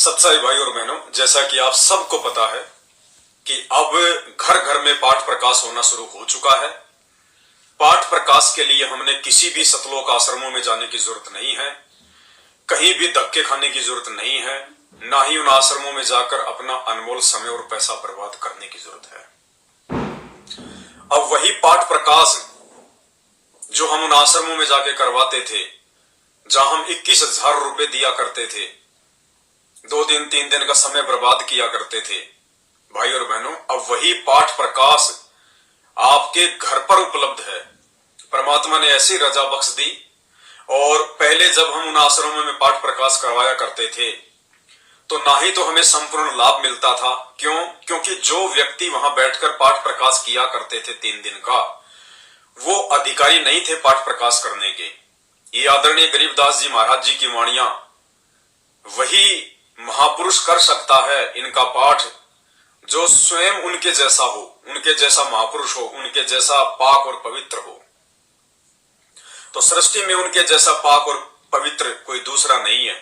सत्साई भाई और बहनों, जैसा कि आप सबको पता है कि अब घर घर में पाठ प्रकाश होना शुरू हो चुका है। पाठ प्रकाश के लिए हमने किसी भी सतलोक आश्रमों में जाने की जरूरत नहीं है, कहीं भी धक्के खाने की जरूरत नहीं है, ना ही उन आश्रमों में जाकर अपना अनमोल समय और पैसा बर्बाद करने की जरूरत है। अब वही पाठ प्रकाश जो हम उन आश्रमों में जाके करवाते थे, जहां हम 21,000 रुपए दिया करते थे, 2 दिन 3 दिन का समय बर्बाद किया करते थे, भाई और बहनों, अब वही पाठ प्रकाश आपके घर पर उपलब्ध है। परमात्मा ने ऐसी रजा बख्श दी। और पहले जब हम उन आश्रमों में पाठ प्रकाश करवाया करते थे तो ना ही तो हमें संपूर्ण लाभ मिलता था। क्योंकि जो व्यक्ति वहां बैठकर पाठ प्रकाश किया करते थे 3 दिन का, वो अधिकारी नहीं थे पाठ प्रकाश करने के। ये आदरणीय गरीबदास जी महाराज जी की वाणियां वही महापुरुष कर सकता है इनका पाठ जो स्वयं उनके जैसा हो, उनके जैसा महापुरुष हो, उनके जैसा पाक और पवित्र हो। तो सृष्टि में उनके जैसा पाक और पवित्र कोई दूसरा नहीं है,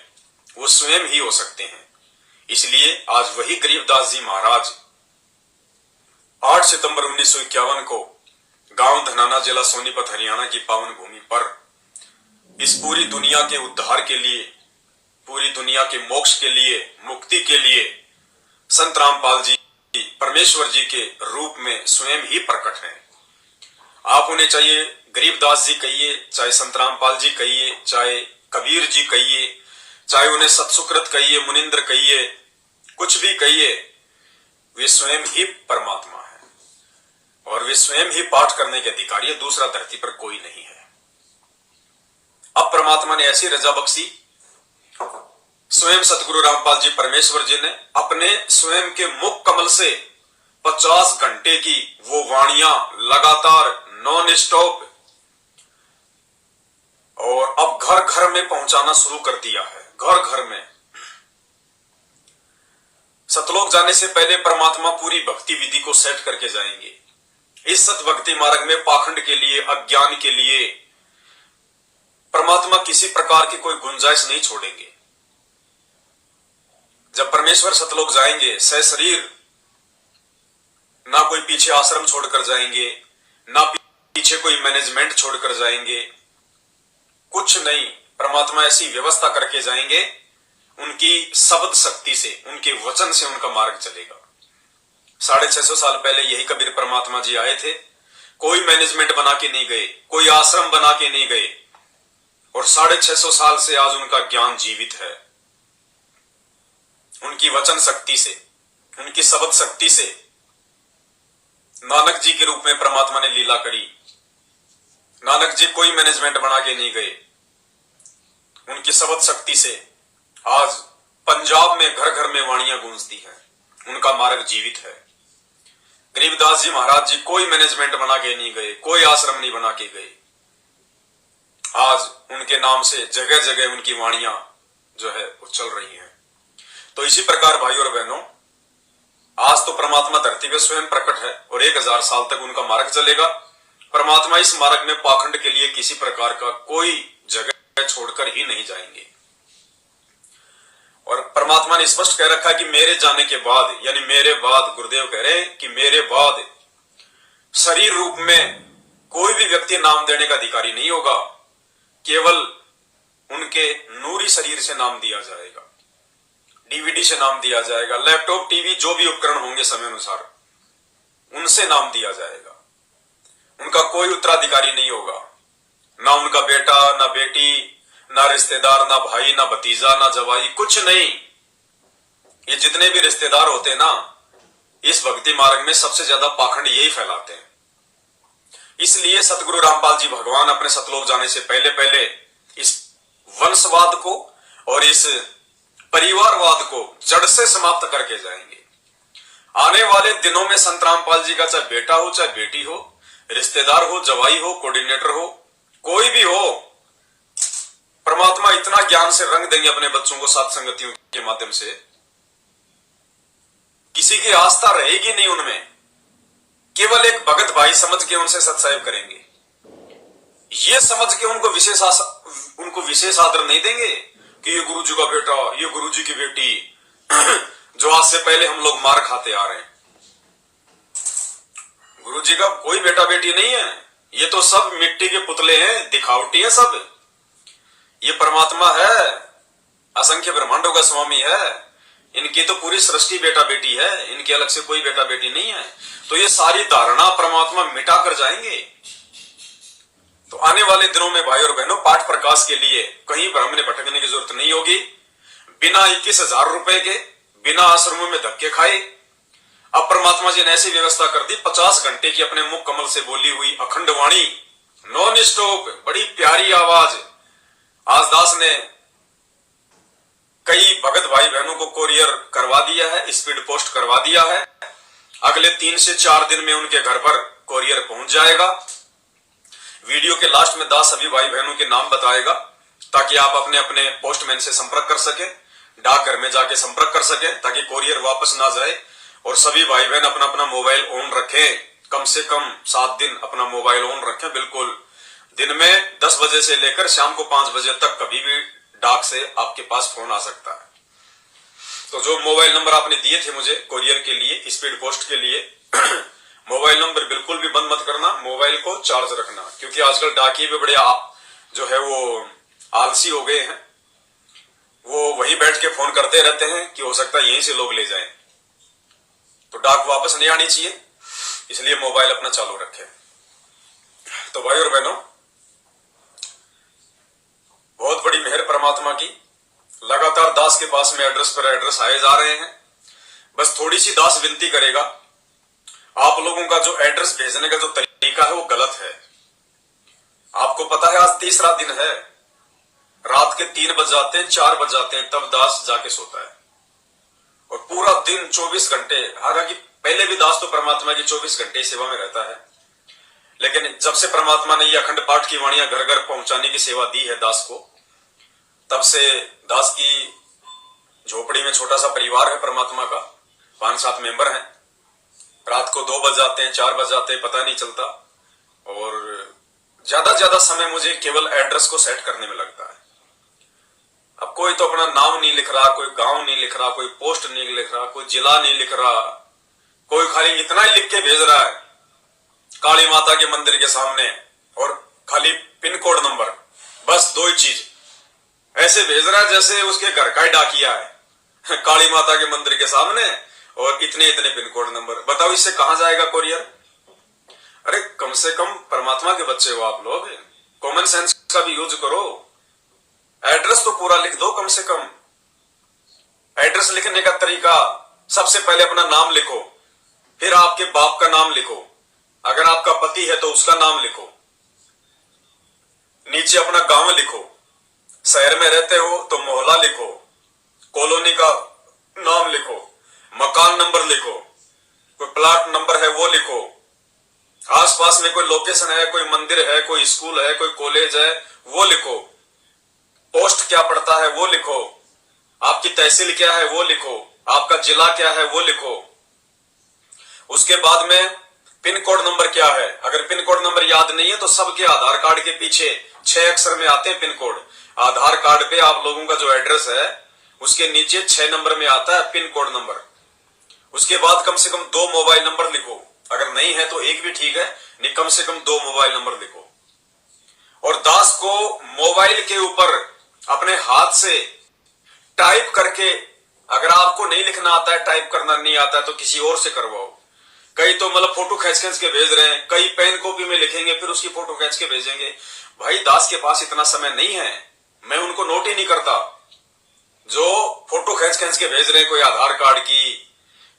वो स्वयं ही हो सकते हैं। इसलिए आज वही गरीबदास जी महाराज 8 सितंबर 1951 को गांव धनाना, जिला सोनीपत, हरियाणा की पावन भूमि पर इस पूरी दुनिया के उद्धार के लिए, पूरी दुनिया के मोक्ष के लिए, मुक्ति के लिए संत रामपाल जी परमेश्वर जी के रूप में स्वयं ही प्रकट हैं। आप उन्हें चाहिए गरीबदास जी कहिए, चाहे संत रामपाल जी कहिए, चाहे कबीर जी कहिए, चाहे उन्हें सतसुकृत कहिए, मुनिंद्र कहिए, कुछ भी कहिए, वे स्वयं ही परमात्मा है और वे स्वयं ही पाठ करने के अधिकारी है। दूसरा धरती पर कोई नहीं है। अब परमात्मा ने ऐसी रजा बख्शी, स्वयं सतगुरु रामपाल जी परमेश्वर जी ने अपने स्वयं के मुख कमल से 50 घंटे की वो वाणियां लगातार नॉन स्टॉप और अब घर घर में पहुंचाना शुरू कर दिया है। घर घर में सतलोक जाने से पहले परमात्मा पूरी भक्ति विधि को सेट करके जाएंगे। इस सत भक्ति मार्ग में पाखंड के लिए, अज्ञान के लिए परमात्मा किसी प्रकार की कोई गुंजाइश नहीं छोड़ेंगे। जब परमेश्वर सतलोक जाएंगे सशरीर, ना कोई पीछे आश्रम छोड़कर जाएंगे, ना पीछे कोई मैनेजमेंट छोड़कर जाएंगे, कुछ नहीं। परमात्मा ऐसी व्यवस्था करके जाएंगे, उनकी शब्द शक्ति से, उनके वचन से उनका मार्ग चलेगा। 650 साल पहले यही कबीर परमात्मा जी आए थे। कोई मैनेजमेंट बना के नहीं गए, कोई आश्रम बना के नहीं गए, और 650 साल से आज उनका ज्ञान जीवित है। उनकी वचन शक्ति से, उनकी शब्द शक्ति से नानक जी के रूप में परमात्मा ने लीला करी। नानक जी कोई मैनेजमेंट बना के नहीं गए, उनकी शब्द शक्ति से आज पंजाब में घर घर में वाणियां गूंजती हैं। उनका मार्ग जीवित है। गरीबदास जी महाराज जी कोई मैनेजमेंट बना के नहीं गए, कोई आश्रम नहीं बना के गए। आज उनके नाम से जगह जगह उनकी वाणियां जो है वो चल रही हैं। तो इसी प्रकार भाई और बहनों, आज तो परमात्मा धरती पे स्वयं प्रकट है और 1000 साल तक उनका मार्ग चलेगा। परमात्मा इस मार्ग में पाखंड के लिए किसी प्रकार का कोई जगह छोड़कर ही नहीं जाएंगे। और परमात्मा ने स्पष्ट कह रखा है कि मेरे जाने के बाद, यानी मेरे बाद, गुरुदेव कह रहे हैं कि मेरे बाद शरीर रूप में कोई भी व्यक्ति नाम देने का अधिकारी नहीं होगा। केवल उनके नूरी शरीर से नाम दिया जाएगा, डीवीडी से नाम दिया जाएगा, लैपटॉप, टीवी, जो भी उपकरण होंगे समय अनुसार, उनसे नाम दिया जाएगा। उनका कोई उत्तराधिकारी नहीं होगा, ना उनका बेटा, ना बेटी, ना रिश्तेदार, ना भाई, ना भतीजा, ना जवाई, कुछ नहीं। ये जितने भी रिश्तेदार होते हैं ना, इस भक्ति मार्ग में सबसे ज्यादा पाखंड यही फैलाते हैं। इसलिए सतगुरु रामपाल जी भगवान अपने सतलोक जाने से पहले पहले इस वंशवाद को और इस परिवारवाद को जड़ से समाप्त करके जाएंगे। आने वाले दिनों में संत रामपाल जी का चाहे बेटा हो, चाहे बेटी हो, रिश्तेदार हो, जवाई हो, कोऑर्डिनेटर हो, कोई भी हो, परमात्मा इतना ज्ञान से रंग देंगे अपने बच्चों को साथ संगतियों के माध्यम से, किसी की आस्था रहेगी नहीं उनमें। केवल एक भगत भाई समझ के उनसे सत्साहिब करेंगे। ये समझ के उनको विशेष आदर नहीं देंगे कि ये गुरु जी का बेटा, ये गुरु जी की बेटी, जो आज से पहले हम लोग मार खाते आ रहे हैं। गुरु जी का कोई बेटा बेटी नहीं है, ये तो सब मिट्टी के पुतले हैं, दिखावटी है सब। ये परमात्मा है, असंख्य ब्रह्मांडों का स्वामी है, इनकी तो पूरी सृष्टि बेटा बेटी है, इनके अलग से कोई बेटा बेटी नहीं है। तो ये सारी धारणा परमात्मा मिटा कर जाएंगे। तो आने वाले दिनों में भाई और बहनों, पाठ प्रकाश के लिए कहीं भ्रम में भटकने की जरूरत नहीं होगी। बिना 21,000 रुपए के, बिना आश्रमों में धक्के खाए, अब परमात्मा जी ने ऐसी व्यवस्था कर दी, 50 घंटे की अपने मुख कमल से बोली हुई अखंड वाणी, नॉन स्टॉप, बड़ी प्यारी आवाज। आज दास ने कई भगत भाई बहनों को कोरियर करवा दिया है, स्पीड पोस्ट करवा दिया है। अगले 3 से 4 दिन में उनके घर पर कोरियर पहुंच जाएगा। वीडियो के लास्ट में दास सभी भाई बहनों के नाम बताएगा, ताकि आप अपने अपने पोस्टमैन से संपर्क कर सके, डाकघर में जाके संपर्क कर सके, ताकि कोरियर वापस ना जाए। और सभी भाई बहन अपना अपना मोबाइल ऑन रखें, कम से कम 7 दिन अपना मोबाइल ऑन रखें। बिल्कुल दिन में 10 बजे से लेकर शाम को 5 बजे तक कभी भी डाक से आपके पास फोन आ सकता है। तो जो मोबाइल नंबर आपने दिए थे मुझे कोरियर के लिए, स्पीड पोस्ट के लिए, मोबाइल नंबर बिल्कुल भी बंद मत करना, मोबाइल को चार्ज रखना, क्योंकि आजकल डाकिये भी बड़े जो है वो आलसी हो गए हैं। वो वही बैठ के फोन करते रहते हैं कि हो सकता है यहीं से लोग ले जाएं। तो डाक वापस नहीं आनी चाहिए, इसलिए मोबाइल अपना चालू रखें। तो भाई और बहनों, बहुत बड़ी मेहर परमात्मा की, लगातार दास के पास में एड्रेस पर एड्रेस आए जा रहे हैं। बस थोड़ी सी दास विनती करेगा, आप लोगों का जो एड्रेस भेजने का जो तरीका है वो गलत है। आपको पता है आज तीसरा दिन है, रात के 3 बज जाते हैं, 4 बज जाते हैं, तब दास जाके सोता है। और पूरा दिन 24 घंटे, हालांकि पहले भी दास तो परमात्मा की 24 घंटे सेवा में रहता है, लेकिन जब से परमात्मा ने ये अखंड पाठ की वाणियां घर घर पहुंचाने की सेवा दी है दास को, तब से दास की झोपड़ी में छोटा सा परिवार है परमात्मा का, 5-7 मेंबर हैं। रात को 2 बज जाते हैं, 4 बज जाते हैं, पता नहीं चलता। और ज्यादा समय मुझे केवल एड्रेस को सेट करने में लगता है। अब कोई तो अपना नाम नहीं लिख रहा, कोई गांव नहीं लिख रहा, कोई पोस्ट नहीं लिख रहा, कोई जिला नहीं लिख रहा, कोई खाली इतना ही लिख के भेज रहा है काली माता के मंदिर के सामने, और खाली पिन कोड नंबर, बस 2 ही चीज ऐसे भेज रहा है जैसे उसके घर का ही डाकिया है। काली माता के मंदिर के सामने और इतने पिन कोड नंबर। बताओ इससे कहां जाएगा कोरियर? अरे कम से कम परमात्मा के बच्चे हो आप लोग, कॉमन सेंस का भी यूज करो। एड्रेस तो पूरा लिख दो कम से कम। एड्रेस लिखने का तरीका, सबसे पहले अपना नाम लिखो, फिर आपके बाप का नाम लिखो, अगर आपका पति है तो उसका नाम लिखो, नीचे अपना गांव लिखो, शहर में रहते हो तो मोहल्ला लिखो, कॉलोनी का नाम लिखो, मकान नंबर लिखो, कोई प्लॉट नंबर है वो लिखो, आसपास में कोई लोकेशन है, कोई मंदिर है, कोई स्कूल है, कोई कॉलेज है वो लिखो, पोस्ट क्या पड़ता है वो लिखो, आपकी तहसील क्या है वो लिखो, आपका जिला क्या है वो लिखो। उसके बाद में पिन कोड नंबर क्या है, अगर पिन कोड नंबर याद नहीं है तो सबके आधार कार्ड के पीछे 6 अक्षर में आते हैं पिन कोड। आधार कार्ड पे आप लोगों का जो एड्रेस है उसके नीचे 6 नंबर में आता है पिन कोड नंबर। उसके बाद कम से कम 2 मोबाइल नंबर लिखो, अगर नहीं है तो एक भी ठीक है, नहीं कम से कम 2 मोबाइल नंबर लिखो। और दास को मोबाइल के ऊपर अपने हाथ से टाइप करके, अगर आपको नहीं लिखना आता है, टाइप करना नहीं आता है तो किसी और से करवाओ। कई तो मतलब फोटो खींच के भेज रहे हैं, कई पेन कॉपी में लिखेंगे फिर उसकी फोटो खींच के भेजेंगे। भाई दास के पास इतना समय नहीं है, मैं उनको नोट ही नहीं करता। जो फोटो खींच के भेज रहे हैं, कोई आधार कार्ड की,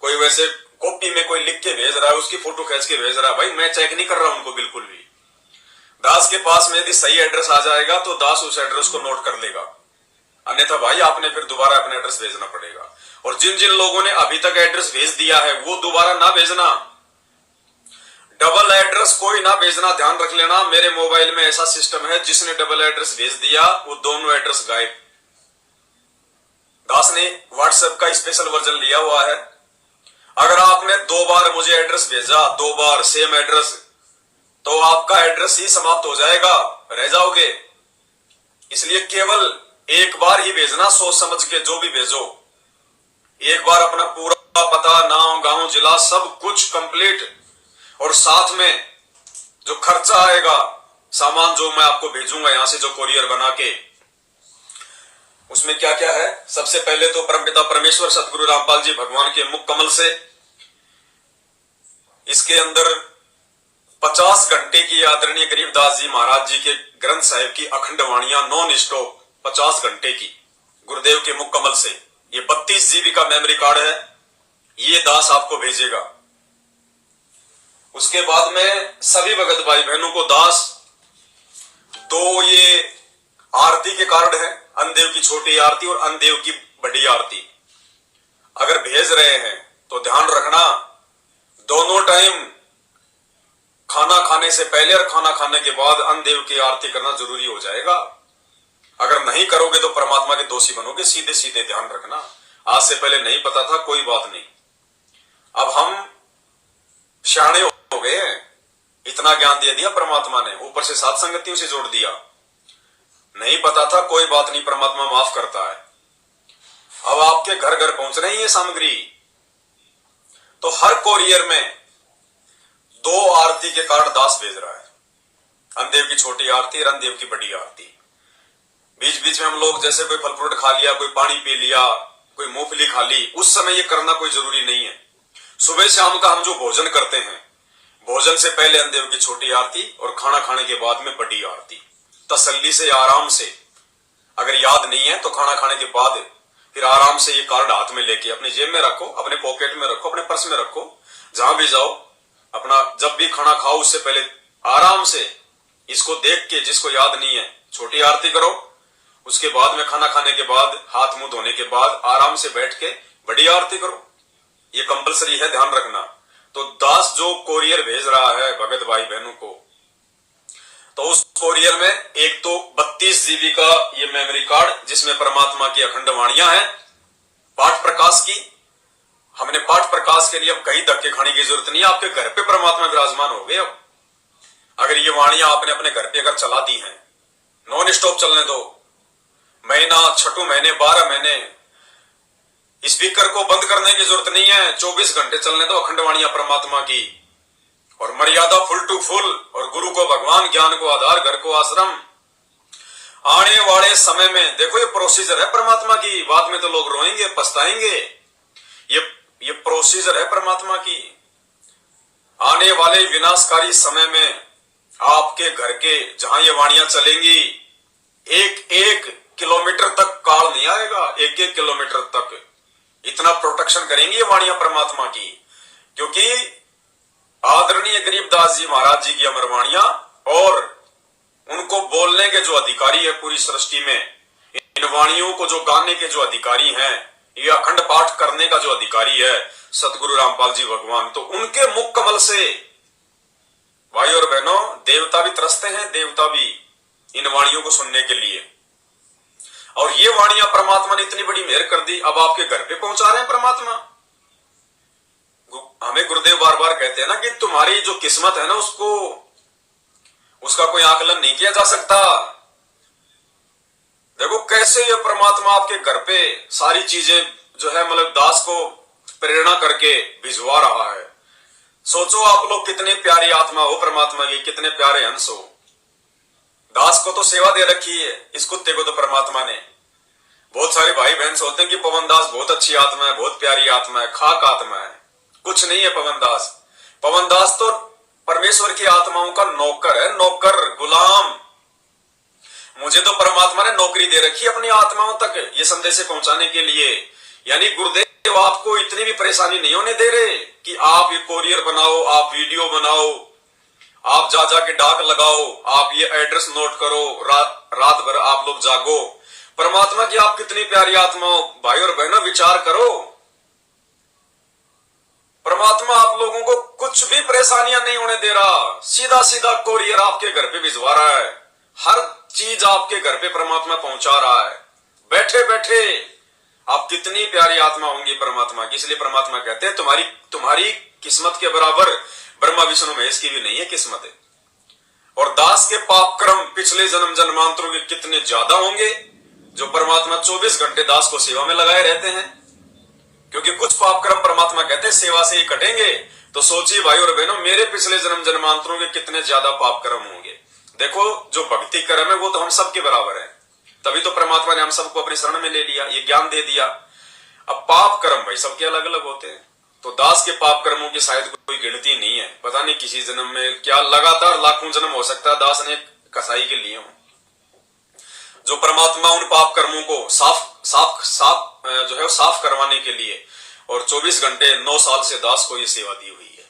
कोई वैसे कॉपी में कोई लिख के भेज रहा है, उसकी फोटो खींच के भेज रहा है, भाई मैं चेक नहीं कर रहा उनको बिल्कुल भी। दास के पास में यदि सही एड्रेस आ जाएगा तो दास उस एड्रेस को नोट कर लेगा, अन्यथा भाई आपने फिर दोबारा अपना एड्रेस भेजना पड़ेगा। और जिन जिन लोगों ने अभी तक एड्रेस भेज दिया है वो दोबारा ना भेजना, डबल एड्रेस कोई ना भेजना, ध्यान रख लेना। मेरे मोबाइल में ऐसा सिस्टम है, जिसने डबल एड्रेस भेज दिया वो दोनों एड्रेस गायब। दास ने व्हाट्सएप का स्पेशल वर्जन लिया हुआ है, अगर आपने 2 बार मुझे एड्रेस भेजा, 2 बार सेम एड्रेस, तो आपका एड्रेस ही समाप्त हो जाएगा, रह जाओगे। इसलिए केवल एक बार ही भेजना, सोच समझ के जो भी भेजो। एक बार अपना पूरा पता, नाम, गांव, जिला सब कुछ कंप्लीट, और साथ में जो खर्चा आएगा, सामान जो मैं आपको भेजूंगा यहां से, जो कोरियर बना के, उसमें क्या क्या है। सबसे पहले तो परमपिता परमेश्वर सतगुरु रामपाल जी भगवान के मुख कमल से इसके अंदर 50 घंटे की आदरणीय गरीबदास जी महाराज जी के ग्रंथ साहिब की अखंड वाणियां नॉन स्टॉप 50 घंटे की गुरुदेव के मुख कमल से, ये 32 जीबी का मेमोरी कार्ड है, ये दास आपको भेजेगा। उसके बाद में सभी भगत भाई बहनों को दास 2 ये आरती के कार्ड है, अनदेव की छोटी आरती और अनदेव की बड़ी आरती। अगर भेज रहे हैं तो ध्यान रखना, दोनों टाइम खाना खाने से पहले और खाना खाने के बाद अनदेव की आरती करना जरूरी हो जाएगा। अगर नहीं करोगे तो परमात्मा के दोषी बनोगे, सीधे सीधे ध्यान रखना। आज से पहले नहीं पता था, कोई बात नहीं, अब हम शाणे हो गए हैं, इतना ज्ञान दे दिया परमात्मा ने, ऊपर से सात संगतियों से जोड़ दिया। नहीं पता था, कोई बात नहीं, परमात्मा माफ करता है। अब आपके घर घर पहुंच रही है सामग्री, तो हर कोरियर में 2 आरती के कार्ड दास भेज रहा है, अनदेव की छोटी आरती और अनदेव की बड़ी आरती। बीच बीच में हम लोग जैसे कोई फल फ्रूट खा लिया, कोई पानी पी लिया, कोई मूंगफली खा ली, उस समय ये करना कोई जरूरी नहीं है। सुबह शाम का हम जो भोजन करते हैं, भोजन से पहले अनदेव की छोटी आरती और खाना खाने के बाद में बड़ी आरती, तसल्ली से, आराम से। अगर याद नहीं है तो खाना खाने के बाद फिर आराम से ये कार्ड हाथ में लेके अपनी जेब में रखो, अपने पॉकेट में रखो, अपने पर्स में रखो, जहां भी जाओ, अपना जब भी खाना खाओ उससे पहले आराम से इसको देख के, जिसको याद नहीं है, छोटी आरती करो। उसके बाद में खाना खाने के बाद, हाथ मुंह धोने के बाद आराम से बैठ के बड़ी आरती करो। ये कंपलसरी है, ध्यान रखना। तो दास जो कोरियर भेज रहा है भगत भाई बहनों को, तो उस कोरियर में एक तो 32 जीबी का ये मेमोरी कार्ड, जिसमें परमात्मा की अखंड वाणियां हैं पाठ प्रकाश की। हमने पाठ प्रकाश के लिए अब कहीं धक्के खाने की जरूरत नहीं है, आपके घर पे परमात्मा विराजमान हो गए। अब अगर ये वाणियां आपने अपने घर पे अगर चला दी हैं, नॉन स्टॉप चलने दो, महीना, 6 महीने, 12 महीने, स्पीकर को बंद करने की जरूरत नहीं है, 24 घंटे चलने दो अखंड वाणियां परमात्मा की, और मर्यादा फुल टू फुल, और गुरु को भगवान, ज्ञान को आधार, घर को आश्रम। आने वाले समय में देखो ये प्रोसीजर है परमात्मा की, बाद में तो लोग रोएंगे, पछताएंगे। ये प्रोसीजर है परमात्मा की। आने वाले विनाशकारी समय में आपके घर के जहां ये वाणियां चलेंगी, 1-1 किलोमीटर तक काल नहीं आएगा, 1-1 किलोमीटर तक इतना प्रोटेक्शन करेंगी ये वाणियां परमात्मा की। क्योंकि आदरणीय गरीबदास जी महाराज जी की अमर वाणियां, और उनको बोलने के जो अधिकारी है पूरी सृष्टि में, इन वाणियों को जो गाने के जो अधिकारी हैं, ये अखंड पाठ करने का जो अधिकारी है सतगुरु रामपाल जी भगवान, तो उनके मुख कमल से भाई और बहनों देवता भी तरसते हैं, देवता भी इन वाणियों को सुनने के लिए। और ये वाणियां परमात्मा ने इतनी बड़ी मेहर कर दी, अब आपके घर पे पहुंचा रहे हैं परमात्मा। हमें गुरुदेव बार बार कहते हैं ना कि तुम्हारी जो किस्मत है ना, उसका कोई आकलन नहीं किया जा सकता। देखो कैसे ये परमात्मा आपके घर पे सारी चीजें जो है, मतलब दास को प्रेरणा करके भिजवा रहा है। सोचो आप लोग कितने प्यारी आत्मा हो परमात्मा की, कितने प्यारे हंस हो। दास को तो सेवा दे रखी है, इस कुत्ते को तो परमात्मा ने। बहुत सारे भाई बहन सोचते हैं कि पवन दास बहुत अच्छी आत्मा है, बहुत प्यारी आत्मा है, खाक आत्मा है। कुछ नहीं है पवन दास। पवन दास तो परमेश्वर की आत्माओं का नौकर है, नौकर, गुलाम। मुझे तो परमात्मा ने नौकरी दे रखी है अपनी आत्माओं तक ये संदेश पहुंचाने के लिए। यानी गुरुदेव आपको इतनी भी परेशानी नहीं होने दे रहे कि आप ये कोरियर बनाओ, आप वीडियो बनाओ, आप जा जाके डाक लगाओ, आप ये एड्रेस नोट करो, रात भर आप लोग जागो। परमात्मा की आप कितनी प्यारी आत्मा हो भाई और बहनों, विचार करो। परमात्मा आप लोगों को कुछ भी परेशानियां नहीं होने दे रहा, सीधा सीधा कोरियर आपके घर पे भिजवा रहा है। हर चीज आपके घर पे परमात्मा पहुंचा रहा है बैठे बैठे। आप कितनी प्यारी आत्मा होंगी परमात्मा की। इसलिए परमात्मा कहते हैं तुम्हारी किस्मत के बराबर ब्रह्मा विष्णु महेश की भी नहीं है किस्मत है। और दास के पाप कर्म पिछले जन्म जन्मांतरों के कितने ज्यादा होंगे, जो परमात्मा 24 घंटे दास को सेवा में लगाए रहते हैं। क्योंकि कुछ पाप कर्म परमात्मा कहते हैं सेवा से ही कटेंगे। तो सोचिए भाई और बहनों, मेरे पिछले जन्म जन्मांतरों के कितने ज्यादा पाप कर्म होंगे। देखो जो भक्ति कर्म है वो तो हम सबके बराबर है, तभी तो परमात्मा ने हम सबको अपनी शरण में ले लिया, ये ज्ञान दे दिया। अब पाप कर्म भाई सबके अलग अलग होते हैं, तो दास के पाप कर्मों की शायद कोई गिनती नहीं है। पता नहीं किसी जन्म में क्या लगातार लाखों जन्म हो सकता है दास ने कसाई के लिए हो, जो परमात्मा उन पाप कर्मों को साफ करवाने के लिए और 24 घंटे 9 साल से दास को ये सेवा दी हुई है।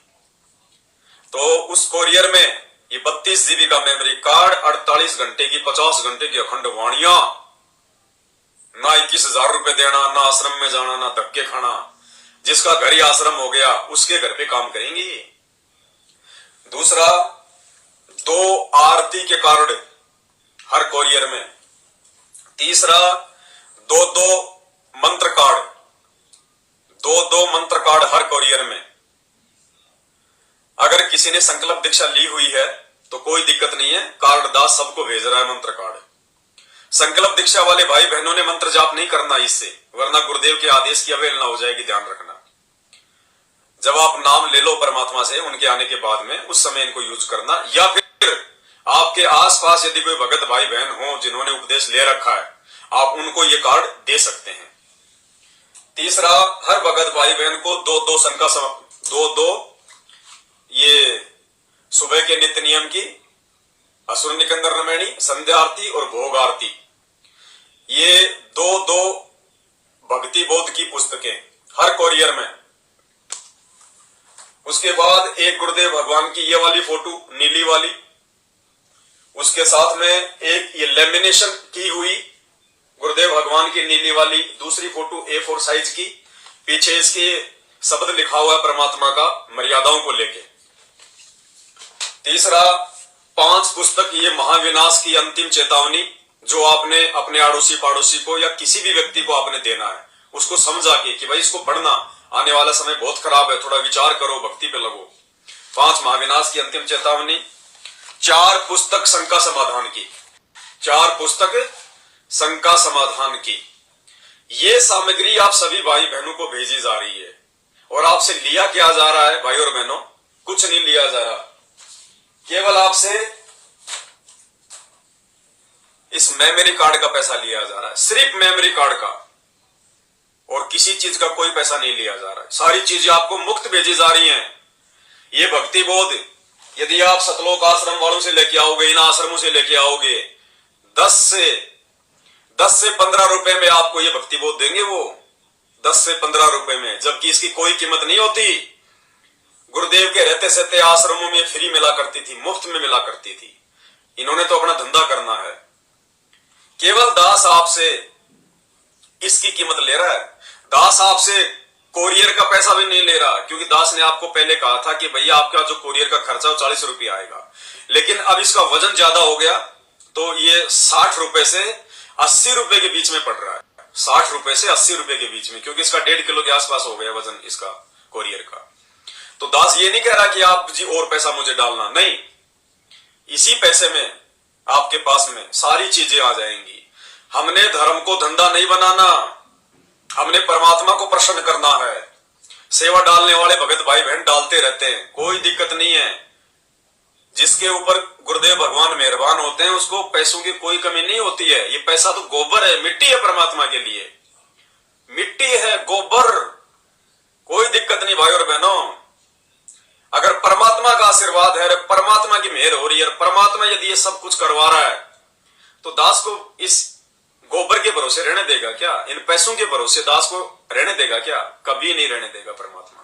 तो उस कोरियर में ये 32 जीबी का मेमोरी कार्ड, 48 घंटे की 50 घंटे की अखंड वाणियां, ना 21,000 रुपए देना, ना आश्रम में जाना, ना धक्के खाना। जिसका घर ही आश्रम हो गया उसके घर पे काम करेंगे। दूसरा, 2 आरती के कार्ड हर कोरियर में। तीसरा, 2 मंत्र कार्ड, 2 मंत्र कार्ड हर कोरियर में। अगर किसी ने संकल्प दीक्षा ली हुई है तो कोई दिक्कत नहीं है, कार्ड दास सबको भेज रहा है मंत्र कार्ड। संकल्प दीक्षा वाले भाई बहनों ने मंत्र जाप नहीं करना इससे, वरना गुरुदेव के आदेश की अवहेलना हो जाएगी, ध्यान रखना। जब आप नाम ले लो परमात्मा से उनके आने के बाद में, उस समय इनको यूज करना। या फिर आपके आसपास यदि कोई भगत भाई बहन हो जिन्होंने उपदेश ले रखा है, आप उनको ये कार्ड दे सकते हैं। तीसरा, हर भगत भाई बहन को 2 ये सुबह के नित्य नियम की असुर निकंदर रमैणी, संध्या आरती और भोग आरती, ये 2 भक्ति बोध की पुस्तकें हर कोरियर में। उसके बाद एक गुरुदेव भगवान की ये वाली फोटो नीली वाली, उसके साथ में एक ये लेमिनेशन की हुई गुरुदेव भगवान की नीली वाली दूसरी फोटो A4 साइज की, पीछे इसके शब्द लिखा हुआ है परमात्मा का मर्यादाओं को लेके। तीसरा, 5 पुस्तक ये महाविनाश की अंतिम चेतावनी, जो आपने अपने आड़ोसी पाड़ोसी को या किसी भी व्यक्ति को आपने देना है, उसको समझा के कि भाई इसको पढ़ना, आने वाला समय बहुत खराब है, थोड़ा विचार करो, भक्ति पे लगो। 5 महाविनाश की अंतिम चेतावनी। 4 पुस्तक शंका समाधान की, 4 पुस्तक शंका समाधान की। ये सामग्री आप सभी भाई बहनों को भेजी जा रही है, और आपसे लिया क्या जा रहा है भाई और बहनों? कुछ नहीं लिया जा रहा, केवल आपसे इस मेमोरी कार्ड का पैसा लिया जा रहा है, सिर्फ मेमोरी कार्ड का, और किसी चीज का कोई पैसा नहीं लिया जा रहा है। सारी चीजें आपको मुफ्त भेजी जा रही हैं। ये भक्ति बोध यदि आप सतलोक आश्रम वालों से लेके आओगे, इन आश्रमों से लेके आओगे, 10 से 15 रुपए में आपको ये भक्ति बोध देंगे वो, 10 से 15 रुपए में, जबकि इसकी कोई कीमत नहीं होती। गुरुदेव के रहते सहते आश्रमों में फ्री मिला करती थी, मुफ्त में मिला करती थी। इन्होंने तो अपना धंधा करना है। केवल दास आपसे इसकी कीमत ले रहा है। दास आपसे कोरियर का पैसा भी नहीं ले रहा, क्योंकि दास ने आपको पहले कहा था कि भैया आपका जो कोरियर का खर्चा है 40 रुपये आएगा, लेकिन अब इसका वजन ज्यादा हो गया तो ये 60 रुपए से 80 रुपए के बीच में पड़ रहा है। 60 रुपए से 80 रुपए के बीच में, क्योंकि इसका 1.5 किलो के आसपास हो गया वजन इसका कोरियर का। तो दास ये नहीं कह रहा कि आप जी और पैसा मुझे डालना, नहीं, इसी पैसे में आपके पास में सारी चीजें आ जाएंगी। हमने धर्म को धंधा नहीं बनाना, हमने परमात्मा को प्रसन्न करना है। सेवा डालने वाले भगत भाई बहन डालते रहते हैं, कोई दिक्कत नहीं है। जिसके ऊपर गुरुदेव भगवान मेहरबान होते हैं उसको पैसों की कोई कमी नहीं होती है। ये पैसा तो गोबर है, मिट्टी है, परमात्मा के लिए मिट्टी है, गोबर, कोई दिक्कत नहीं भाई और बहनों। अगर परमात्मा का आशीर्वाद है, परमात्मा की मेहर हो रही है, परमात्मा यदि ये सब कुछ करवा रहा है, तो दास को इस गोबर के भरोसे रहने देगा क्या? इन पैसों के भरोसे दास को रहने देगा क्या? कभी नहीं रहने देगा परमात्मा।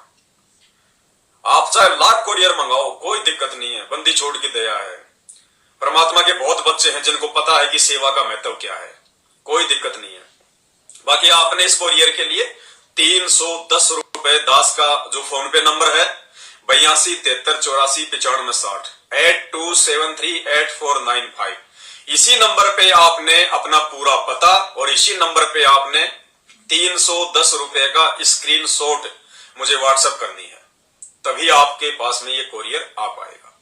आप चाहे लाख कोरियर मंगाओ, कोई दिक्कत नहीं है, बंदी छोड़ की दया है। परमात्मा के बहुत बच्चे हैं जिनको पता है कि सेवा का महत्व क्या है, कोई दिक्कत नहीं है। बाकी आपने इस कोरियर के लिए 310 रुपए दास का जो फोन पे नंबर है 82 73 84 95 60 82738495, इसी नंबर पे आपने अपना पूरा पता और इसी नंबर पे आपने 310 रुपए का स्क्रीनशॉट मुझे व्हाट्सएप करनी है, तभी आपके पास में ये कोरियर आ पाएगा।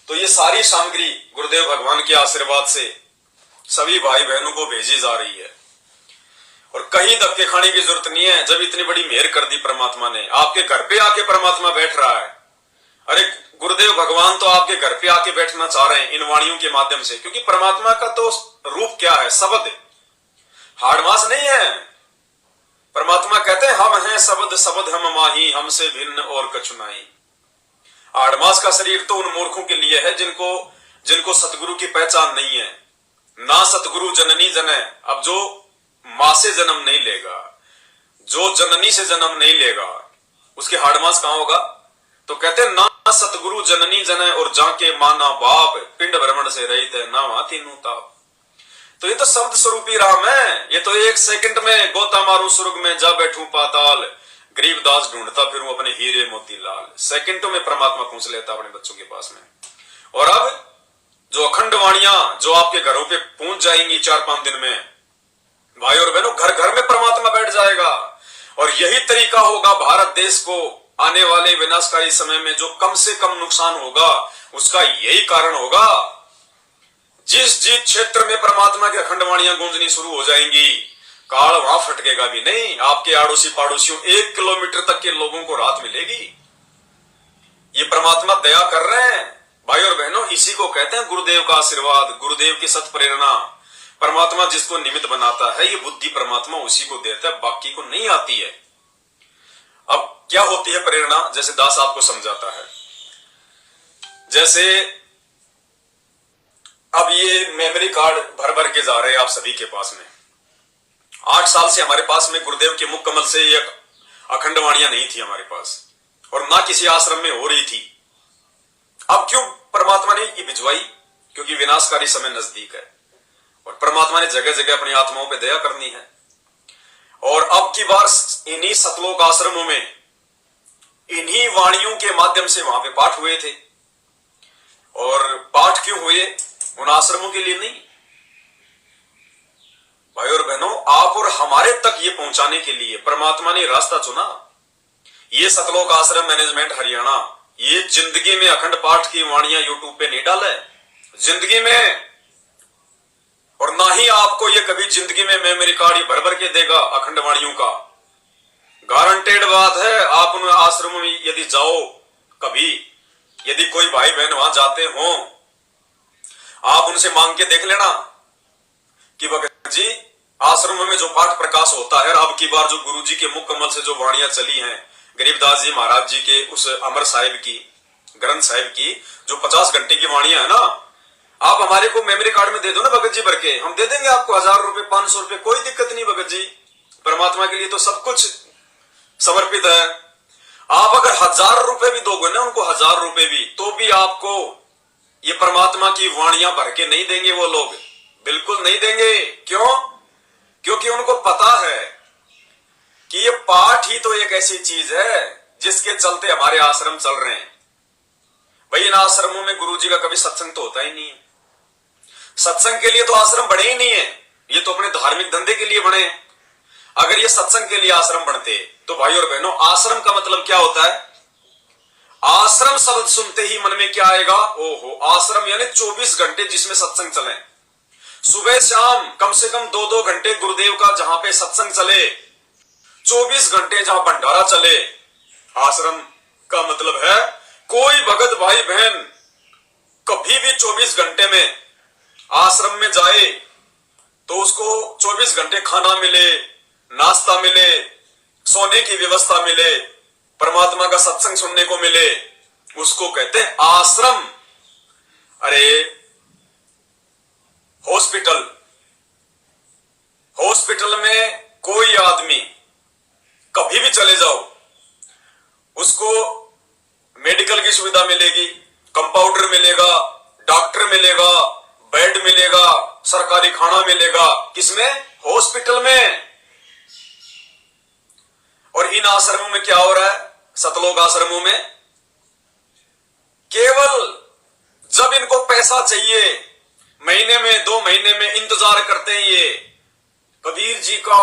तो ये सारी सामग्री गुरुदेव भगवान के आशीर्वाद से सभी भाई बहनों को भेजी जा रही है। और कहीं धक्के खाने की जरूरत नहीं है। जब इतनी बड़ी मेहर कर दी परमात्मा ने, आपके घर पे आके परमात्मा बैठ रहा है। अरे गुरुदेव भगवान तो आपके घर पे आके बैठना चाह रहे हैं इन वाणियों के माध्यम से, क्योंकि परमात्मा का तो रूप क्या है? शब्द, हाड़मास नहीं है। परमात्मा कहते हैं हम हैं शब्द, शब्द हम माही, हमसे भिन्न और कछु नहीं। हाड़मास का शरीर तो उन मूर्खों के लिए है जिनको सतगुरु की पहचान नहीं है। ना सतगुरु जननी जने, अब जो मां से जन्म नहीं लेगा, जो जननी से जन्म नहीं लेगा, उसके हाड़मास कहां होगा? तो कहते हैं ना सतगुरु जननी जने और जाके माना बाप, पिंड भ्रमण से रहित है ना वहां तीनों ताप। तो ये तो शब्द स्वरूपी राम है। ये तो एक सेकंड में गोता मारू स्वर्ग में, जा बैठू पाताल, गरीबदास ढूंढता फिर वो अपने हीरे मोती लाल। सेकंडों में परमात्मा पहुंच लेता अपने बच्चों के पास में। और अब जो अखंड वाणियां जो आपके घरों पे पहुंच जाएंगी 4-5 दिन में, भाई और बहनों, घर घर में परमात्मा बैठ जाएगा। और यही तरीका होगा भारत देश को आने वाले विनाशकारी समय में जो कम से कम नुकसान होगा, उसका यही कारण होगा। जिस जिस क्षेत्र में परमात्मा की अखंड वाणियां गूंजनी शुरू हो जाएंगी, काल वहां फटकेगा भी नहीं। आपके आड़ोसी पड़ोसियों 1 किलोमीटर तक के लोगों को राहत मिलेगी। ये परमात्मा दया कर रहे हैं भाई और बहनों। इसी को कहते हैं गुरुदेव का आशीर्वाद, गुरुदेव की सत प्रेरणा। परमात्मा जिसको निमित्त बनाता है, ये बुद्धि परमात्मा उसी को देता है, बाकी को नहीं आती है। अब क्या होती है प्रेरणा? जैसे दास आपको समझाता है। जैसे अब ये मेमोरी कार्ड भर भर के जा रहे हैं आप सभी के पास में। 8 साल से हमारे पास में गुरुदेव के मुख कमल से ये अखंड वाणियां नहीं थी हमारे पास, और ना किसी आश्रम में हो रही थी। अब क्यों परमात्मा ने ये भिजवाई? क्योंकि विनाशकारी समय नजदीक है और परमात्मा ने जगह जगह अपनी आत्माओं पे दया करनी है। और अब की बार इन्हीं सतलोक आश्रमों में इन्हीं वाणियों के माध्यम से वहां पे पाठ हुए थे। और पाठ क्यों हुए? उन आश्रमों के लिए नहीं, भाई और बहनों, आप और हमारे तक ये पहुंचाने के लिए परमात्मा ने रास्ता चुना। ये सतलोक आश्रम मैनेजमेंट हरियाणा ये जिंदगी में अखंड पाठ की वाणियां यूट्यूब पे नहीं डाले, जिंदगी में। और ना ही आपको ये कभी जिंदगी में मेमोरी कार्ड भर भर के देगा अखंड वाणियों का। गारंटेड बात है। आप उन आश्रमों में यदि जाओ कभी, यदि कोई भाई बहन वहां जाते हो, आप उनसे मांग के देख लेना कि भगत जी आश्रमों में जो पाठ प्रकाश होता है, अब की बार जो गुरु जी के मुख कमल से जो वाणियां चली हैं, गरीबदास जी महाराज जी के उस अमर साहिब की, ग्रंथ साहिब की जो 50 घंटे की वाणियां है ना, आप हमारे को मेमोरी कार्ड में दे दो ना भगत जी भर के, हम दे देंगे आपको 1000 रुपए 500 रुपए, कोई दिक्कत नहीं भगत जी। परमात्मा के लिए तो सब कुछ समर्पित है। आप अगर 1000 रुपए भी दोगे ना उनको, 1000 रुपए भी, तो भी आपको ये परमात्मा की वाणियां भर के नहीं देंगे वो लोग, बिल्कुल नहीं देंगे। क्यों? क्योंकि उनको पता है कि ये पाठ ही तो एक ऐसी चीज है जिसके चलते हमारे आश्रम चल रहे हैं। भाई इन आश्रमों में गुरु जी का कभी सत्संग तो होता ही नहीं है। सत्संग के लिए तो आश्रम बने ही नहीं है, ये तो अपने धार्मिक धंधे के लिए बने। अगर ये सत्संग के लिए आश्रम बनते तो भाई और बहनों, आश्रम का मतलब क्या होता है? आश्रम शब्द सुनते ही मन में क्या आएगा? ओहो, आश्रम यानी 24 घंटे जिसमें सत्संग चले, सुबह शाम कम से कम 2-2 घंटे गुरुदेव का जहां पे सत्संग चले, 24 घंटे जहां भंडारा चले। आश्रम का मतलब है कोई भगत भाई बहन कभी भी 24 घंटे में आश्रम में जाए तो उसको 24 घंटे खाना मिले, नाश्ता मिले, सोने की व्यवस्था मिले, परमात्मा का सत्संग सुनने को मिले, उसको कहते हैं आश्रम। अरे हॉस्पिटल में कोई आदमी कभी भी चले जाओ, उसको मेडिकल की सुविधा मिलेगी, कंपाउंडर मिलेगा, डॉक्टर मिलेगा, बेड मिलेगा, सरकारी खाना मिलेगा। किसमें? हॉस्पिटल में। और इन आश्रमों में क्या हो रहा है? सतलोक आश्रमों में केवल जब इनको पैसा चाहिए, महीने में 2 महीने में इंतजार करते हैं ये कबीर जी का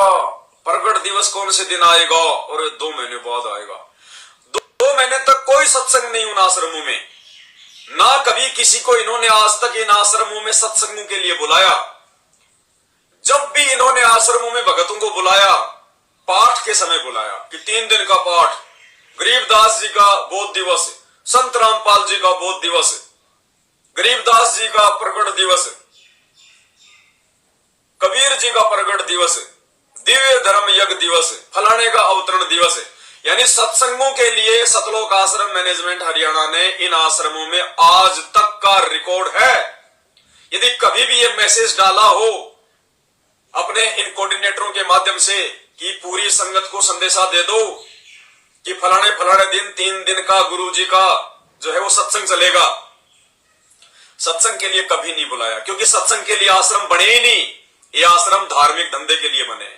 प्रगट दिवस कौन से दिन आएगा, और 2 महीने बाद आएगा। 2 महीने तक कोई सत्संग नहीं उन आश्रमों में, ना कभी किसी को इन्होंने आज तक इन आश्रमों में सत्संगों के लिए बुलाया। जब भी इन्होंने आश्रमों में भगतों को बुलाया, पाठ के समय बुलाया कि 3 दिन का पाठ, गरीबदास जी का बोध दिवस, संत रामपाल जी का बोध दिवस, गरीबदास जी का प्रकट दिवस, कबीर जी का प्रकट दिवस, दिव्य धर्म यज्ञ दिवस, फलाने का अवतरण दिवस। यानी सत्संगों के लिए सतलोक आश्रम मैनेजमेंट हरियाणा ने इन आश्रमों में आज तक का रिकॉर्ड है। यदि कभी भी ये मैसेज डाला हो अपने इन कोऑर्डिनेटरों के माध्यम से कि पूरी संगत को संदेशा दे दो कि फलाने फलाने दिन 3 दिन का गुरुजी का जो है वो सत्संग चलेगा, सत्संग के लिए कभी नहीं बुलाया, क्योंकि सत्संग के लिए आश्रम बने ही नहीं। ये आश्रम धार्मिक धंधे के लिए बने,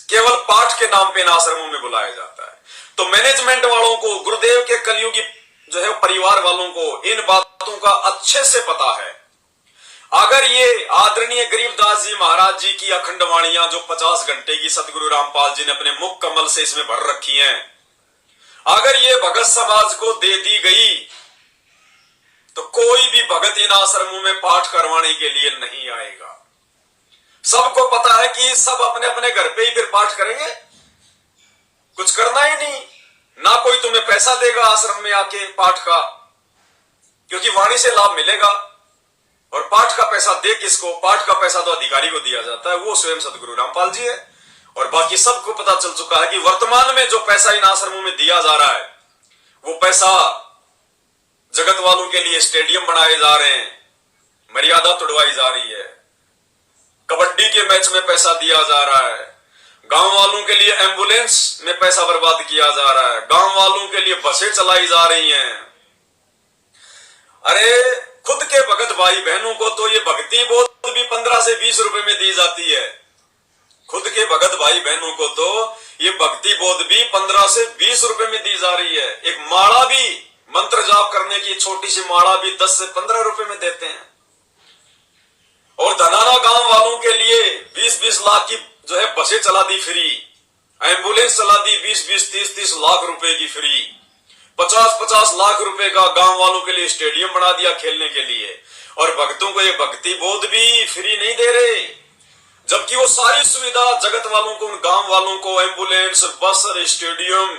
केवल पाठ के नाम पे इन आश्रमों में बुलाया जाता है। तो मैनेजमेंट वालों को, गुरुदेव के कलयुगी जो है परिवार वालों को इन बातों का अच्छे से पता है। अगर ये आदरणीय गरीबदास जी महाराज जी की अखंड वाणियां जो 50 घंटे की सतगुरु रामपाल जी ने अपने मुख कमल से इसमें भर रखी हैं, अगर ये भगत समाज को दे दी गई तो कोई भी भगत इन आश्रमों में पाठ करवाने के लिए नहीं आएगा। सबको पता है कि सब अपने अपने घर पे ही फिर पाठ करेंगे, कुछ करना ही नहीं, ना कोई तुम्हें पैसा देगा आश्रम में आके पाठ का, क्योंकि वाणी से लाभ मिलेगा। और पाठ का पैसा दे किसको? पाठ का पैसा तो अधिकारी को दिया जाता है, वो स्वयं सतगुरु रामपाल जी है। और बाकी सबको पता चल चुका है कि वर्तमान में जो पैसा इन आश्रमों में दिया जा रहा है, वो पैसा जगत वालों के लिए स्टेडियम बनाए जा रहे हैं, मर्यादा तोड़वाई जा रही है, कबड्डी के मैच में पैसा दिया जा रहा है, गांव वालों के लिए एम्बुलेंस में पैसा बर्बाद किया जा रहा है, गांव वालों के लिए बसें चलाई जा रही हैं। अरे खुद के भगत भाई बहनों को तो ये भक्ति बोध भी 15 से 20 रुपए में दी जाती है। खुद के भगत भाई बहनों को तो ये भक्ति बोध भी 15 से 20 रुपए में दी जा रही है। एक माला भी, मंत्र जाप करने की छोटी सी माला भी 10 से 15 रुपए में देते हैं। और धनाना गांव वालों के लिए 20-20 लाख की जो है बसें चला दी फ्री, एम्बुलेंस चला दी 20-20, 30-30 लाख रुपए की फ्री, 50-50 लाख रुपए का गांव वालों के लिए स्टेडियम बना दिया खेलने के लिए। और भक्तों को ये भक्ति बोध भी फ्री नहीं दे रहे, जबकि वो सारी सुविधा जगत वालों को, उन गांव वालों को एम्बुलेंस, बस, स्टेडियम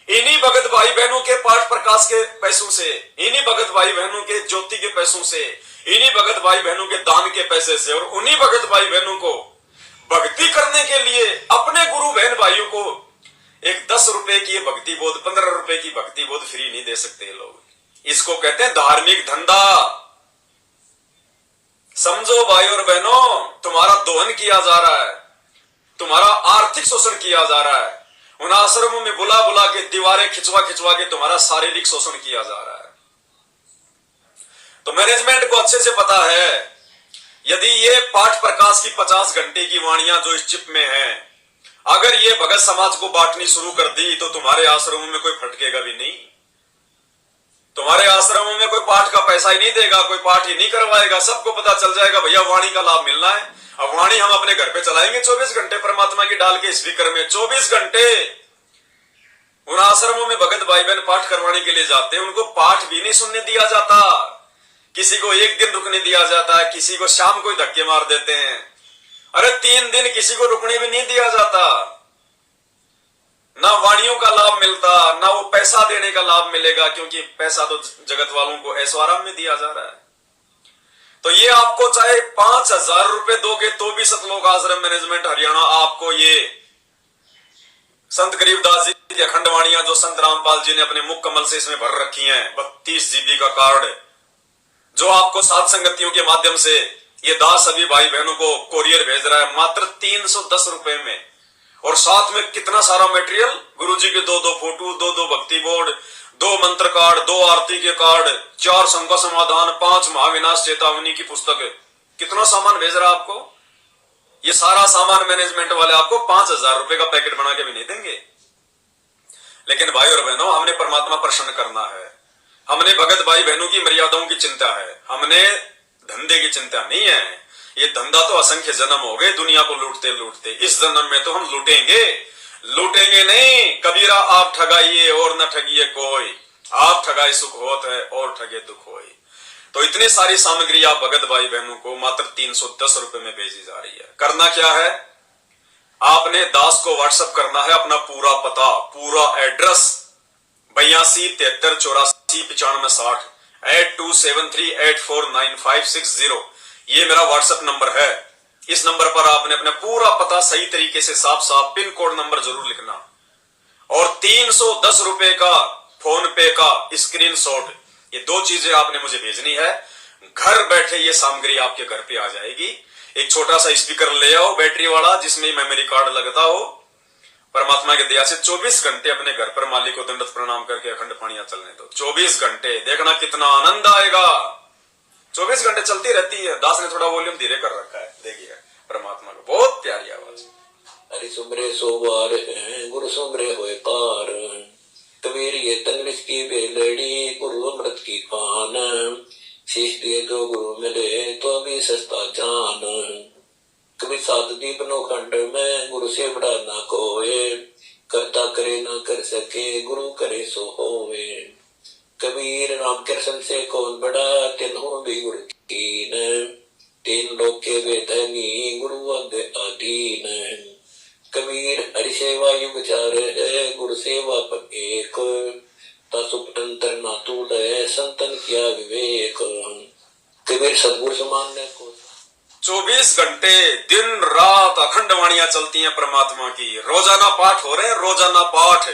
इन्हीं भगत भाई बहनों के पाठ प्रकाश के पैसों से, इन्हीं भगत भाई बहनों के ज्योति के पैसों से, इन्हीं भगत भाई बहनों के दान के पैसे से, और उन्हीं भगत भाई बहनों को भक्ति करने के लिए अपने गुरु बहन भाइयों को एक 10 रुपए की भक्ति बोध, 15 रुपए की भक्ति बोध फ्री नहीं दे सकते लोग। इसको कहते हैं धार्मिक धंधा। समझो भाई और बहनों, तुम्हारा दोहन किया जा रहा है, तुम्हारा आर्थिक शोषण किया जा रहा है। उन आश्रमों में बुला बुला के, दीवारें खिंचवा खिंचवा के तुम्हारा शारीरिक शोषण किया जा रहा है। तो मैनेजमेंट को अच्छे से पता है, यदि ये पाठ प्रकाश की 50 घंटे की वाणियां जो इस चिप में है, अगर ये भगत समाज को बांटनी शुरू कर दी तो तुम्हारे आश्रमों में कोई फटकेगा भी नहीं, तुम्हारे आश्रमों में कोई पाठ का पैसा ही नहीं देगा, कोई पाठ ही नहीं करवाएगा। सबको पता चल जाएगा भैया वाणी का लाभ मिलना है, अब वाणी हम अपने घर पे चलाएंगे 24 घंटे परमात्मा की डाल के स्पीकर में। 24 घंटे उन आश्रमों में भगत भाई बहन पाठ करवाने के लिए जाते हैं, उनको पाठ भी नहीं सुनने दिया जाता, किसी को 1 दिन रुकने दिया जाता है, किसी को शाम को ही धक्के मार देते हैं। अरे 3 दिन किसी को रुकने भी नहीं दिया जाता। ना वाणियों का लाभ मिलता, ना वो पैसा देने का लाभ मिलेगा, क्योंकि पैसा तो जगत वालों को ऐशो आराम में दिया जा रहा है। तो ये आपको चाहे 5000 रुपए दोगे तो भी सतलोक आश्रम मैनेजमेंट हरियाणा आपको ये संत गरीबदास जी की अखंड वाणियां जो संत रामपाल जी ने अपने मुख कमल से इसमें भर रखी हैं, 32 GB का कार्ड जो आपको सात संगतियों के माध्यम से ये दास सभी भाई बहनों को कोरियर भेज रहा है मात्र 310 रुपए में। और साथ में कितना सारा मटेरियल, गुरुजी के 2-2 फोटो, 2-2 भक्ति बोर्ड, 2 मंत्र कार्ड, 2 आरती के कार्ड, 4 शंका समाधान, 5 महाविनाश चेतावनी की पुस्तक, कितना सामान भेज रहा है आपको। ये सारा सामान मैनेजमेंट वाले आपको 5000 रुपए का पैकेट बना के भी नहीं देंगे। लेकिन भाई और बहनों, हमने परमात्मा प्रसन्न करना है, हमने भगत भाई बहनों की मर्यादाओं की चिंता है, हमने धंधे की चिंता नहीं है। ये धंधा तो असंख्य जन्म हो गए दुनिया को लूटते लूटते, इस जन्म में तो हम लूटेंगे, लूटेंगे नहीं। कबीरा आप ठगाइए और न ठगिए कोई, आप ठगाए सुख होत है और ठगे दुख होई। तो इतनी सारी सामग्री आप भगत भाई बहनों को मात्र 310 रुपए में भेजी जा रही है। करना क्या है, आपने दास को व्हाट्सएप करना है अपना पूरा पता, पूरा एड्रेस 8273849560 8273849560। ये मेरा व्हाट्सएप नंबर है। इस नंबर पर आपने अपना पूरा पता सही तरीके से साफ साफ पिन कोड नंबर जरूर लिखना और 310 रुपए का फोन पे का स्क्रीनशॉट, ये दो चीजें आपने मुझे भेजनी है। घर बैठे ये सामग्री आपके घर पे आ जाएगी। एक छोटा सा स्पीकर ले आओ बैटरी वाला जिसमें मेमोरी कार्ड लगता हो। परमात्मा के दया से 24 घंटे अपने घर पर मालिक को दंडवत प्रणाम करके अखंड पानियां चलने दो। 24 घंटे देखना कितना आनंद आएगा। 24 घंटे चलती रहती है। दास ने थोड़ा वॉल्यूम धीरे कर रखा है, देखिए परमात्मा को बहुत प्यारी आवाज। हरि सुमरे सोवार गुरु सुमरे होए पार, कबीर ये तंगलिस की बेलड़ी गुरु अमृत की पान, शीश दिए जो गुरु मिले तो भी सस्ता जान, कभी सात दीप नो खंड में गुरु से बड़ा ना कोए, करता करे ना कर सके गुरु करे सो होवे, कबीर राम कृष्ण से कौन बड़ा तिन्हों भी गुरु कीन, तीन लोक के वेदनी गुरु अग अधीन, कबीर हरि सेवा युग चार है गुरु सेवा पर एक, तसुपतंत्र ना तूल संतन किया विवेक, कबीर सदगुरु समान्य को 24 घंटे दिन रात अखंड वाणियां चलती हैं परमात्मा की। रोजाना पाठ हो रहे हैं, रोजाना पाठ।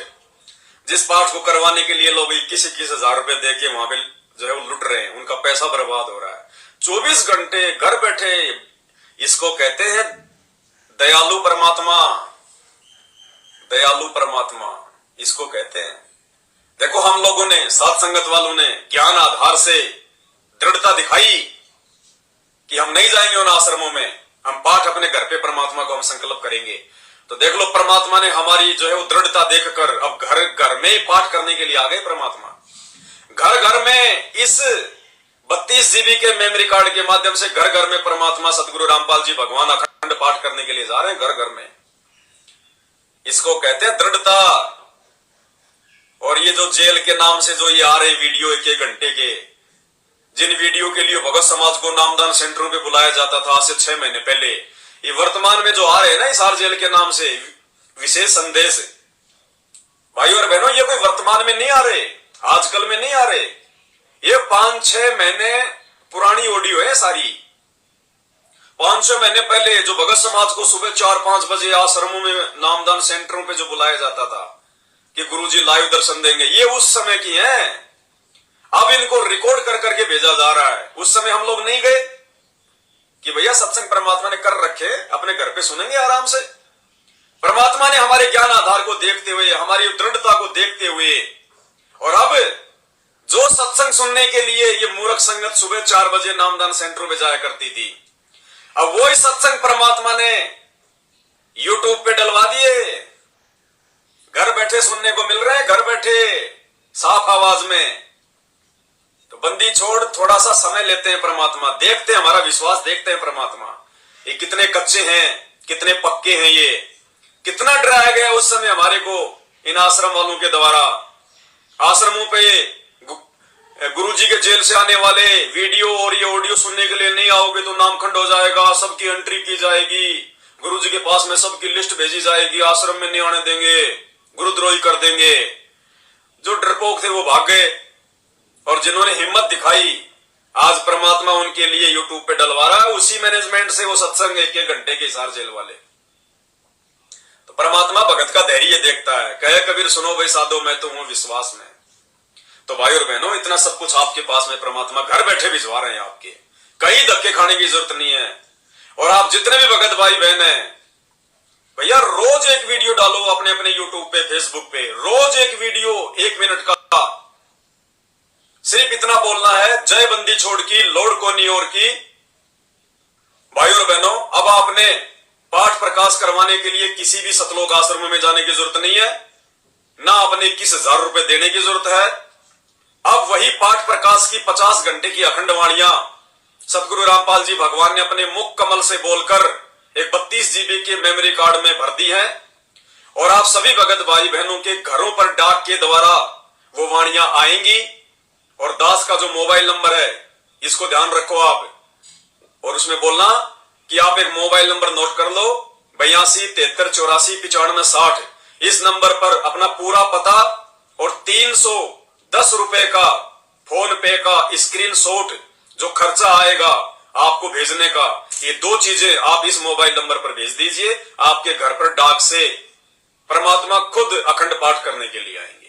जिस पाठ को करवाने के लिए लोग 21-21 हजार रुपए दे के वहां पे जो है वो लुट रहे हैं, उनका पैसा बर्बाद हो रहा है। 24 घंटे घर बैठे, इसको कहते हैं दयालु परमात्मा। दयालु परमात्मा इसको कहते हैं। देखो हम लोगों ने, साथ संगत वालों ने ज्ञान आधार से दृढ़ता दिखाई कि हम नहीं जाएंगे उन आश्रमों में, हम पाठ अपने घर पे परमात्मा को हम संकल्प करेंगे। तो देख लो परमात्मा ने हमारी जो है वो दृढ़ता देखकर अब घर घर में ही पाठ करने के लिए आ गए परमात्मा। घर घर में इस 32 GB के मेमोरी कार्ड के माध्यम से घर घर में परमात्मा सदगुरु रामपाल जी भगवान अखंड पाठ करने के लिए जा रहे हैं घर घर में। इसको कहते हैं दृढ़ता। और ये जो जेल के नाम से जो ये आ रहे वीडियो 1-1 घंटे के, जिन वीडियो के लिए भगत समाज को नामदान सेंटरों पे बुलाया जाता था आज से 6 महीने पहले, ये वर्तमान में जो आ रहे हैं ना हिसार जेल के नाम से विशेष संदेश, भाइयों और बहनों, ये कोई वर्तमान में नहीं आ रहे, आजकल में नहीं आ रहे। ये 5-6 महीने पुरानी ऑडियो है सारी। 5-6 महीने पहले जो भगत समाज को सुबह 4-5 बजे आश्रमों में नामदान सेंटरों पे जो बुलाया जाता था कि गुरुजी लाइव दर्शन देंगे, ये उस समय की हैं। अब इनको रिकॉर्ड कर करके भेजा जा रहा है। उस समय हम लोग नहीं गए कि भैया सत्संग परमात्मा ने कर रखे, अपने घर पे सुनेंगे आराम से। परमात्मा ने हमारे ज्ञान आधार को देखते हुए, हमारी दृढ़ता को देखते हुए, और अब जो सत्संग सुनने के लिए ये मूर्ख संगत सुबह 4 बजे नामदान सेंटरों में जाया करती थी, अब वो ही सत्संग परमात्मा ने यूट्यूब पे डलवा दिए। घर बैठे सुनने को मिल रहे हैं, घर बैठे साफ आवाज में। तो बंदी छोड़, थोड़ा सा समय लेते हैं परमात्मा, देखते हैं, हमारा विश्वास देखते हैं परमात्मा ये कितने कच्चे हैं, कितने पक्के हैं, ये कितना डराया गया उस समय हमारे को इन आश्रम वालों के द्वारा। आश्रमों पे गुरुजी के जेल से आने वाले वीडियो और ये ऑडियो सुनने के लिए नहीं आओगे तो नामखंड हो जाएगा, सबकी एंट्री की जाएगी, गुरुजी के पास में सबकी लिस्ट भेजी जाएगी, आश्रम में नहीं आने देंगे, गुरुद्रोही कर देंगे। जो डरपोक थे वो भाग गए, और जिन्होंने हिम्मत दिखाई आज परमात्मा उनके लिए यूट्यूब पे डलवा रहा है उसी मैनेजमेंट से वो सत्संग 1-1 घंटे के हिसार जेल वाले। तो परमात्मा भगत का धैर्य देखता है। कहे कबीर सुनो भाई साधो मैं तो हूं विश्वास में। तो भाई और बहनों, इतना सब कुछ आपके पास में परमात्मा घर बैठे भिजवा रहे हैं आपके, कहीं धक्के खाने की जरूरत नहीं है। और आप जितने भी भगत भाई बहन हैं भैया, रोज एक वीडियो डालो अपने अपने यूट्यूब पे, फेसबुक पे, रोज एक वीडियो 1 मिनट का। सिर्फ इतना बोलना है, जय बंदी छोड़ की लोड़ को नहीं और की। भाई और बहनों, अब आपने पाठ प्रकाश करवाने के लिए किसी भी सतलोक आश्रम में जाने की जरूरत नहीं है, ना अपने 21,000 रुपए देने की जरूरत है। अब वही पाठ प्रकाश की 50 घंटे की अखंड वाणियां सदगुरु रामपाल जी भगवान ने अपने मुख कमल से बोलकर एक 32 GB के मेमोरी कार्ड में भर दी है, और आप सभी भगत भाई बहनों के घरों पर डाक के द्वारा वो वाणियां आएंगी। और दास का जो मोबाइल नंबर है इसको ध्यान रखो आप। और उसमें बोलना कि आप एक मोबाइल नंबर नोट कर लो, 82 73 84 95 60। इस नंबर पर अपना पूरा पता और 310 रुपए का फोन पे का स्क्रीनशॉट जो खर्चा आएगा आपको भेजने का, ये 2 चीजें आप इस मोबाइल नंबर पर भेज दीजिए। आपके घर पर डाक से परमात्मा खुद अखंड पाठ करने के लिए आएंगे।